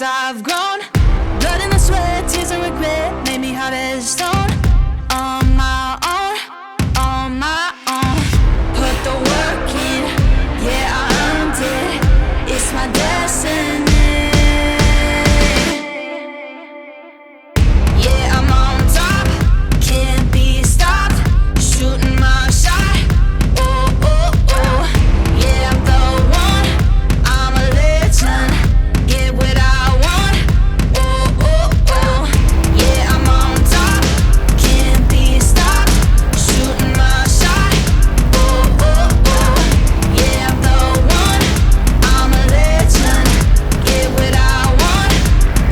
as I've grown. Blood and the sweat, tears and regret made me hard as stone. On my own, on my own. Put the work in, yeah, I earned it. It's my destiny. Yeah, I'm on top, can't be stopped. Shooting my shot, oh, oh, oh. Yeah, I'm the one, I'm a legend. Get what I want, oh, oh, oh. Yeah, I'm on top, can't be stopped. Shooting my shot, oh, oh, oh. Yeah, I'm the one, I'm a legend. Get what I want,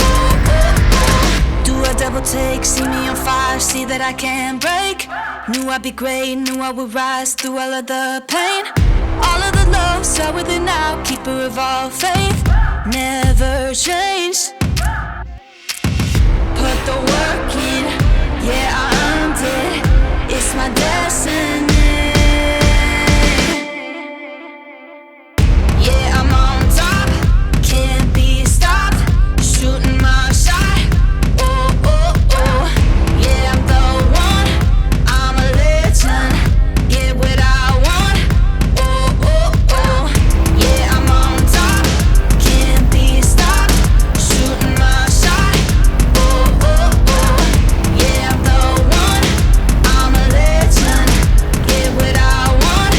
oh, oh, oh. Do a double take, see me on fire, see that I can't break. Knew I'd be great, knew I would rise through all of the pain. All of the love, start with it now, keeper of all faith. Never change. Put the work in, yeah, I earned it. It's my destiny. Yeah, I'm on top, can't be stopped. Shooting my shot, oh, oh, oh. Yeah, I'm the one, I'm a legend. Get what I want, oh, oh, oh. Yeah, I'm on top, can't be stopped. Shooting my shot, oh, oh, oh. Yeah, I'm the one, I'm a legend. Get what I want,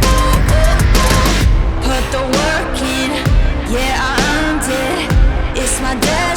oh, oh, oh. Put the work in, yeah, I earned it. It's my destiny.